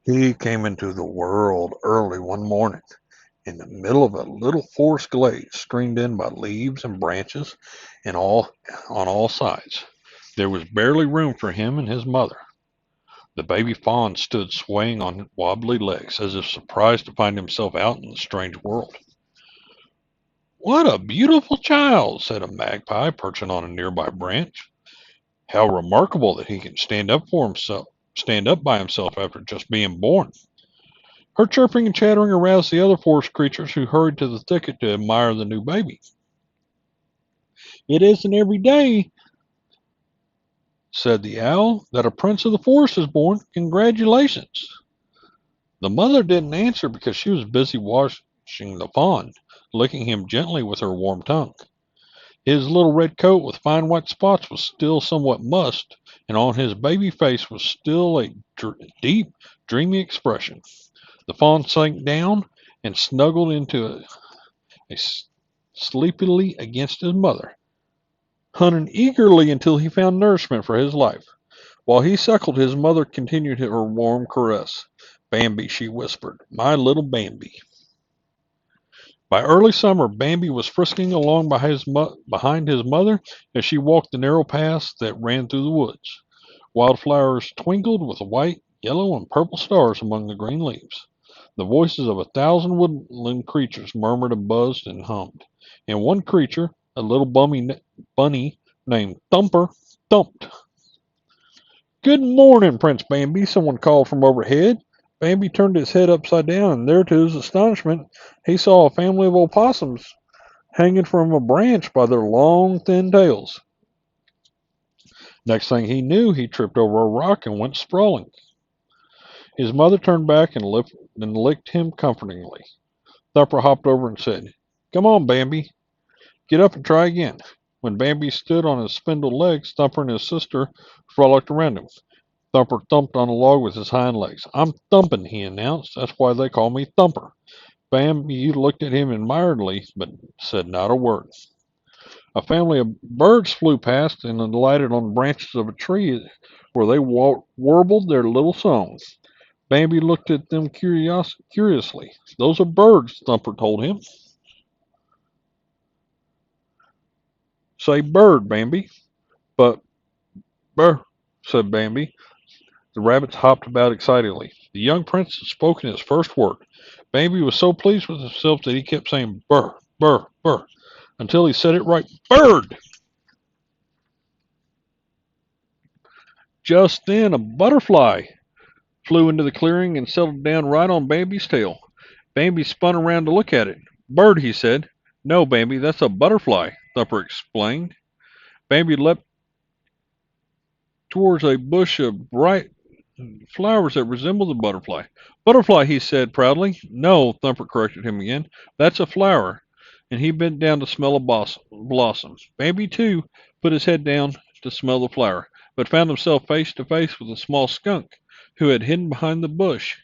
He came into the world early one morning, in the middle of a little forest glade screened in by leaves and branches and all on all sides. There was barely room for him and his mother. The baby fawn stood swaying on wobbly legs, as if surprised to find himself out in the strange world. "What a beautiful child!" said a magpie perching on a nearby branch. "How remarkable that he can stand up by himself after just being born." Her chirping and chattering aroused the other forest creatures, who hurried to the thicket to admire the new baby. "It isn't every day," said the owl, "that a prince of the forest is born. Congratulations." The mother didn't answer because she was busy washing the fawn, licking him gently with her warm tongue. His little red coat with fine white spots was still somewhat mussed, and on his baby face was still a deep, dreamy expression. The fawn sank down and snuggled into a sleepily against his mother, hunting eagerly until he found nourishment for his life. While he suckled, his mother continued her warm caress. "Bambi," she whispered, "my little Bambi." By early summer, Bambi was frisking along behind his mother as she walked the narrow paths that ran through the woods. Wildflowers twinkled with white, yellow, and purple stars among the green leaves. The voices of 1,000 woodland creatures murmured and buzzed and hummed, and one creature, a little bunny named Thumper, thumped. "Good morning, Prince Bambi," someone called from overhead. Bambi turned his head upside down, and there, to his astonishment, he saw a family of opossums hanging from a branch by their long, thin tails. Next thing he knew, he tripped over a rock and went sprawling. His mother turned back and licked him comfortingly. Thumper hopped over and said, "Come on, Bambi, get up and try again." When Bambi stood on his spindle legs, Thumper and his sister frolicked around him. Thumper thumped on a log with his hind legs. "I'm thumping," he announced. "That's why they call me Thumper." Bambi looked at him admiringly, but said not a word. A family of birds flew past and alighted on the branches of a tree, where they warbled their little songs. Bambi looked at them curiously. "Those are birds," Thumper told him. "Say bird, Bambi." "But, brr," said Bambi. The rabbits hopped about excitedly. The young prince had spoken his first word. Bambi was so pleased with himself that he kept saying "burr, burr, burr," until he said it right. "Bird!" Just then a butterfly flew into the clearing and settled down right on Bambi's tail. Bambi spun around to look at it. "Bird," he said. "No, Bambi, that's a butterfly," Thumper explained. Bambi leapt towards a bush of bright flowers that resembled the butterfly. "Butterfly," he said proudly. "No," Thumper corrected him again. "That's a flower." And he bent down to smell a blossom. Bambi, too, put his head down to smell the flower, but found himself face to face with a small skunk, who had hidden behind the bush.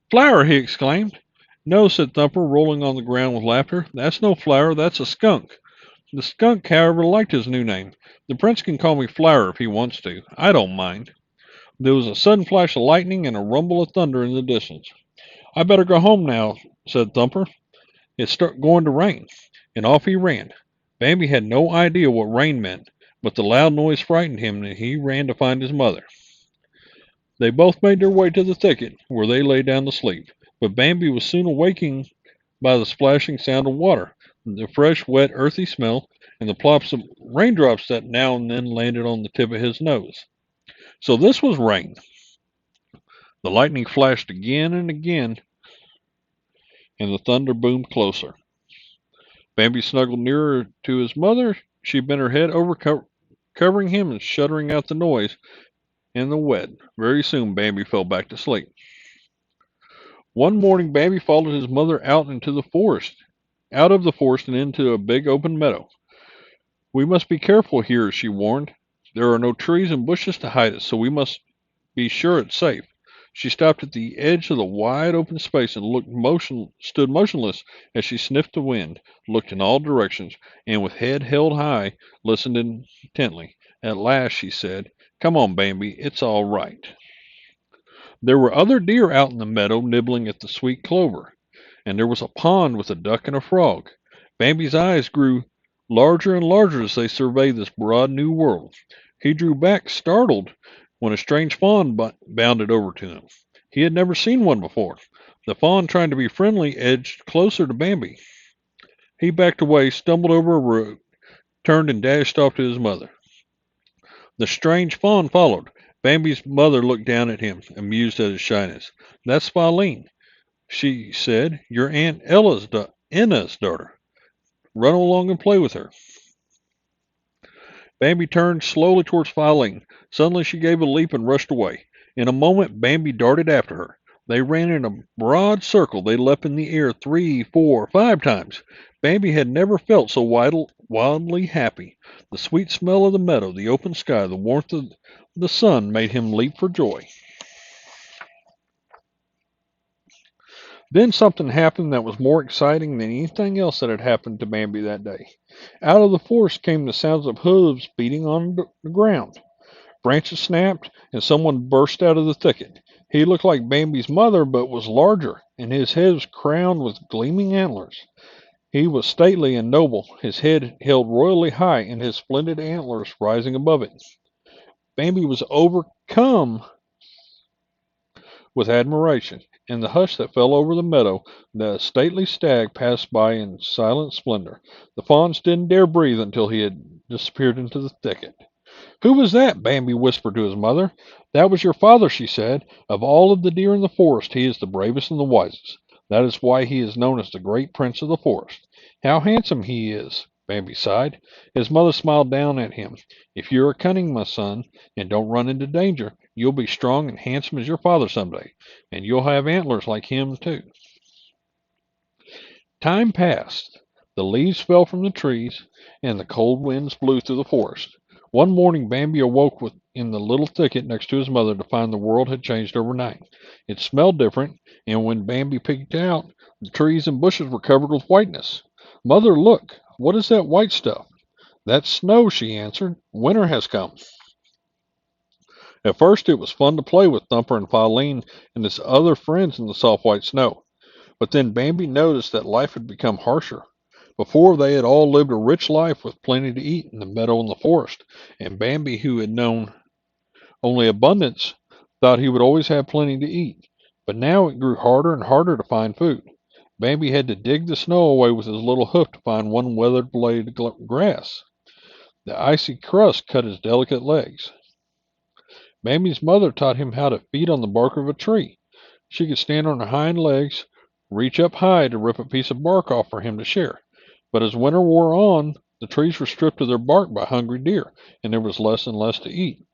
"Flower!" he exclaimed. "No," said Thumper, rolling on the ground with laughter. "That's no flower, that's a skunk." The skunk, however, liked his new name. "The prince can call me Flower if he wants to. I don't mind." There was a sudden flash of lightning and a rumble of thunder in the distance. "I better go home now," said Thumper. "It's going to rain." And off he ran. Bambi had no idea what rain meant, but the loud noise frightened him, and he ran to find his mother. They both made their way to the thicket, where they lay down to sleep. But Bambi was soon awakened by the splashing sound of water, the fresh, wet, earthy smell, and the plops of raindrops that now and then landed on the tip of his nose. So this was rain. The lightning flashed again and again, and the thunder boomed closer. Bambi snuggled nearer to his mother. She bent her head over, covering him and shuddering out the noise and the wet. Very soon Bambi fell back to sleep. One morning Bambi followed his mother out of the forest and into a big open meadow. "We must be careful here," she warned. "There are no trees and bushes to hide us, so we must be sure it's safe." She stopped at the edge of the wide open space and stood motionless as she sniffed the wind, looked in all directions, and with head held high, listened intently. At last she said, "Come on, Bambi, it's all right." There were other deer out in the meadow nibbling at the sweet clover, and there was a pond with a duck and a frog. Bambi's eyes grew larger and larger as they surveyed this broad new world. He drew back, startled, when a strange fawn bounded over to him. He had never seen one before. The fawn, trying to be friendly, edged closer to Bambi. He backed away, stumbled over a root, turned and dashed off to his mother. The strange fawn followed. Bambi's mother looked down at him, amused at his shyness. "That's Pauline," she said. "Your Aunt Enna's daughter. Run along and play with her." Bambi turned slowly towards Pauline. Suddenly she gave a leap and rushed away. In a moment Bambi darted after her. They ran in a broad circle. They leapt in the air 3, 4, 5 times. Bambi had never felt so wildly happy. The sweet smell of the meadow, the open sky, the warmth of the sun made him leap for joy. Then something happened that was more exciting than anything else that had happened to Bambi that day. Out of the forest came the sounds of hooves beating on the ground. Branches snapped, and someone burst out of the thicket. He looked like Bambi's mother, but was larger, and his head was crowned with gleaming antlers. He was stately and noble, his head held royally high, and his splendid antlers rising above it. Bambi was overcome with admiration. In the hush that fell over the meadow, the stately stag passed by in silent splendor. The fawns didn't dare breathe until he had disappeared into the thicket. "Who was that?" Bambi whispered to his mother. "That was your father," she said. "Of all of the deer in the forest, he is the bravest and the wisest. That is why he is known as the great prince of the forest." "How handsome he is!" Bambi sighed. His mother smiled down at him. "If you are cunning, my son, and don't run into danger, you'll be strong and handsome as your father some day, and you'll have antlers like him, too." Time passed. The leaves fell from the trees, and the cold winds blew through the forest. One morning Bambi awoke in the little thicket next to his mother to find the world had changed overnight. It smelled different, and when Bambi peeked out, the trees and bushes were covered with whiteness. "Mother, look! What is that white stuff?" "That's snow," she answered. "Winter has come." At first it was fun to play with Thumper and Pauline and his other friends in the soft white snow. But then Bambi noticed that life had become harsher. Before they had all lived a rich life with plenty to eat in the meadow and the forest, and Bambi, who had known only abundance, thought he would always have plenty to eat. But now it grew harder and harder to find food. Bambi had to dig the snow away with his little hoof to find one weathered blade of grass. The icy crust cut his delicate legs. Bambi's mother taught him how to feed on the bark of a tree. She could stand on her hind legs, reach up high to rip a piece of bark off for him to share. But as winter wore on, the trees were stripped of their bark by hungry deer, and there was less and less to eat.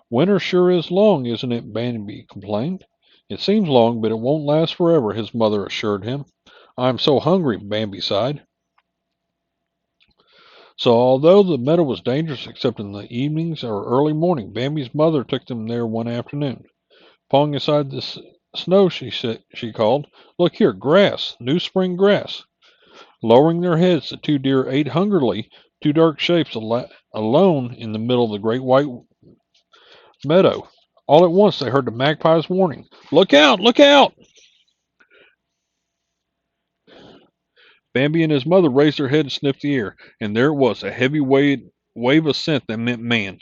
"Winter sure is long, isn't it?" Bambi complained. "It seems long, but it won't last forever," his mother assured him. "I'm so hungry," Bambi sighed. So although the meadow was dangerous except in the evenings or early morning, Bambi's mother took them there one afternoon. Pawing aside the snow, she called, "Look here, grass, new spring grass." Lowering their heads, the two deer ate hungrily, two dark shapes alone in the middle of the great white meadow. All at once they heard the magpie's warning, "Look out! Look out!" Bambi and his mother raised their head and sniffed the air, and there it was, a heavy wave of scent that meant man.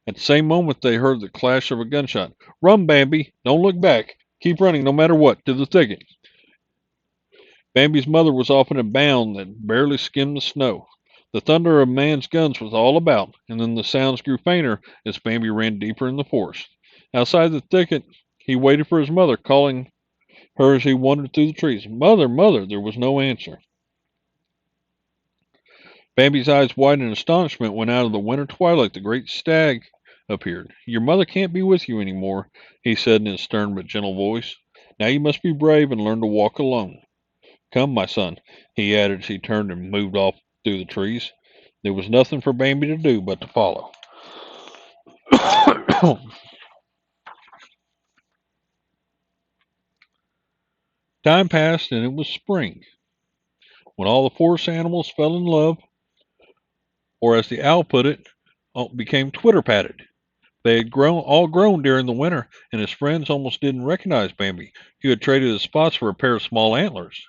At the same moment they heard the clash of a gunshot. "Run, Bambi! Don't look back! Keep running no matter what, to the thicket!" Bambi's mother was off in a bound that barely skimmed the snow. The thunder of man's guns was all about, and then the sounds grew fainter as Bambi ran deeper in the forest. Outside the thicket he waited for his mother, calling her as he wandered through the trees. "Mother, mother!" There was no answer. Bambi's eyes widened in astonishment when out of the winter twilight the great stag appeared. "Your mother can't be with you any more," he said in his stern but gentle voice. "Now you must be brave and learn to walk alone. Come, my son," he added as he turned and moved off through the trees. There was nothing for Bambi to do but to follow. Time passed and it was spring, when all the forest animals fell in love, or as the owl put it, became twitter-patted. They had grown during the winter, and his friends almost didn't recognize Bambi, who had traded his spots for a pair of small antlers.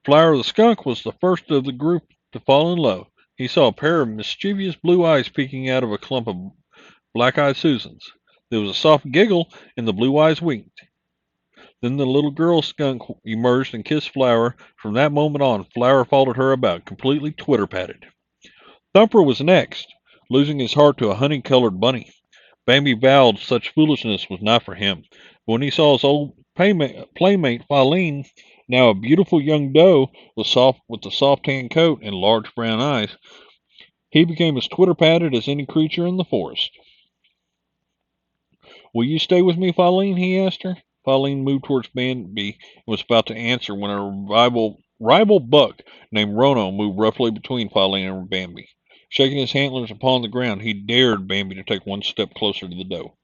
Flower the skunk was the first of the group to fall in love. He saw a pair of mischievous blue eyes peeking out of a clump of black-eyed Susans. There was a soft giggle, and the blue eyes winked. Then the little girl skunk emerged and kissed Flower. From that moment on, Flower followed her about, completely twitter-patted. Thumper was next, losing his heart to a honey-colored bunny. Bambi vowed such foolishness was not for him. But when he saw his old playmate Pauline, now a beautiful young doe with a soft tan coat and large brown eyes, he became as twitter-patted as any creature in the forest. "Will you stay with me, Pauline?" he asked her. Pauline moved towards Bambi and was about to answer when a rival buck named Rono moved roughly between Pauline and Bambi. Shaking his antlers upon the ground, he dared Bambi to take one step closer to the doe.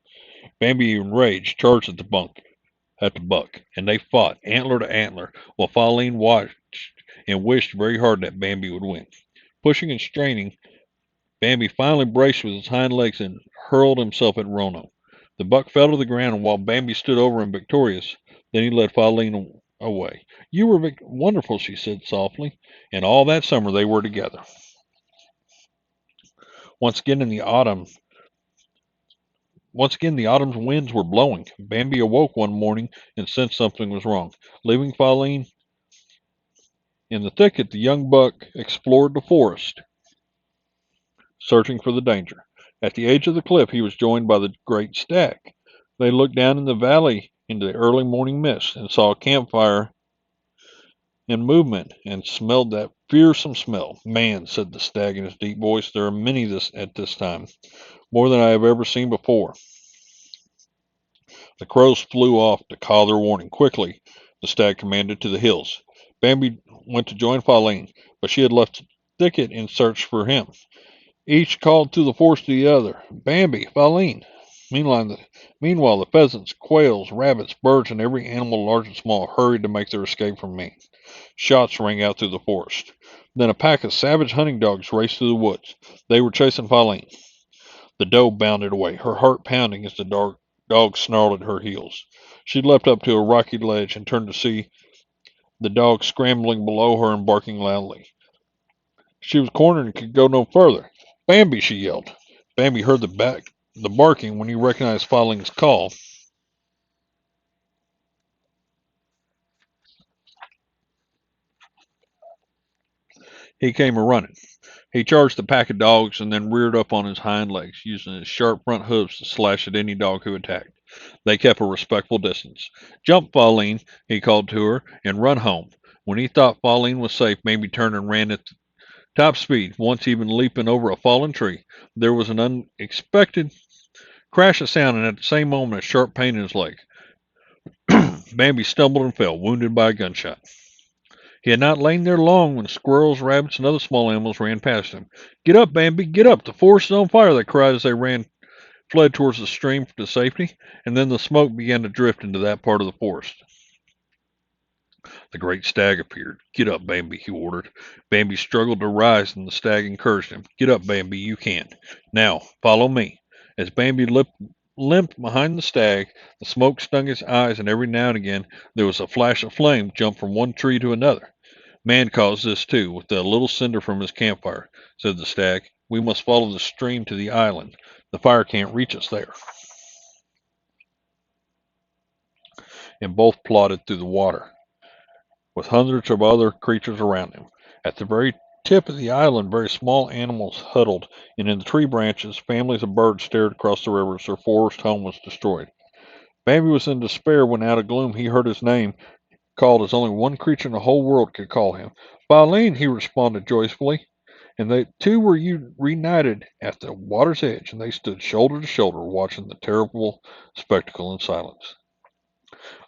Bambi, enraged, charged at the buck, and they fought, antler to antler, while Pauline watched and wished very hard that Bambi would win. Pushing and straining, Bambi finally braced with his hind legs and hurled himself at Rono. The buck fell to the ground, and while Bambi stood over him victorious, then he led Pauline away. "You were wonderful," she said softly, and all that summer they were together. Once again in the autumn, Once again the autumn's winds were blowing. Bambi awoke one morning and sensed something was wrong. Leaving Pauline in the thicket, the young buck explored the forest, searching for the danger. At the edge of the cliff, he was joined by the great stag. They looked down in the valley into the early morning mist and saw a campfire in movement and smelled that fearsome smell. "Man," said the stag in his deep voice, "there are many at this time, more than I have ever seen before." The crows flew off to call their warning. Quickly, the stag commanded, "To the hills." Bambi went to join Pauline, but she had left the thicket in search for him. Each called through the forest to the other, "Bambi, Pauline." Meanwhile, the pheasants, quails, rabbits, birds, and every animal large and small hurried to make their escape from me. Shots rang out through the forest. Then a pack of savage hunting dogs raced through the woods. They were chasing Pauline. The doe bounded away, her heart pounding as the dog snarled at her heels. She leapt up to a rocky ledge and turned to see the dog scrambling below her and barking loudly. She was cornered and could go no further. "Bambi!" she yelled. Bambi heard the barking when he recognized Pauline's call. He came a running. He charged the pack of dogs and then reared up on his hind legs, using his sharp front hoofs to slash at any dog who attacked. They kept a respectful distance. "Jump, Pauline," he called to her, "and run home." When he thought Pauline was safe, Bambi turned and ran at top speed, once even leaping over a fallen tree. There was an unexpected crash of sound, and at the same moment, a sharp pain in his leg. Bambi stumbled and fell, wounded by a gunshot. He had not lain there long when squirrels, rabbits, and other small animals ran past him. "Get up, Bambi, get up! The forest is on fire!" they cried as they fled towards the stream to safety, and then the smoke began to drift into that part of the forest. The great stag appeared. "Get up, Bambi," he ordered. Bambi struggled to rise, and the stag encouraged him. "Get up, Bambi, you can. Now, follow me." As Bambi limped behind the stag, the smoke stung his eyes, and every now and again there was a flash of flame jump from one tree to another. "Man caused this too, with a little cinder from his campfire," said the stag. "We must follow the stream to the island. The fire can't reach us there." And both plodded through the water, with hundreds of other creatures around them. At the very tip of the island, very small animals huddled, and in the tree branches, families of birds stared across the river as their forest home was destroyed. Bambi was in despair when out of gloom he heard his name called as only one creature in the whole world could call him. "Pauline," he responded joyfully. And they two were reunited at the water's edge, and they stood shoulder to shoulder watching the terrible spectacle in silence.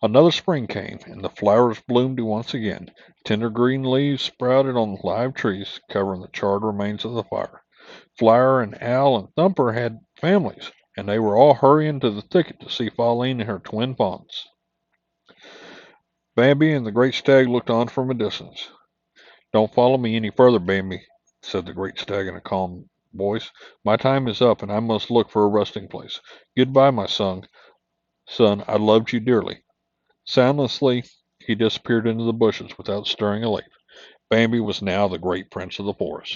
Another spring came, and the flowers bloomed once again. Tender green leaves sprouted on the live trees, covering the charred remains of the fire. Flower and Owl and Thumper had families, and they were all hurrying to the thicket to see Pauline and her twin fawns. Bambi and the great stag looked on from a distance. "Don't follow me any further, Bambi," said the great stag in a calm boys. My time is up, and I must look for a resting place. Goodbye, my son. Son, I loved you dearly." Soundlessly, he disappeared into the bushes without stirring a leaf. Bambi was now the great prince of the forest.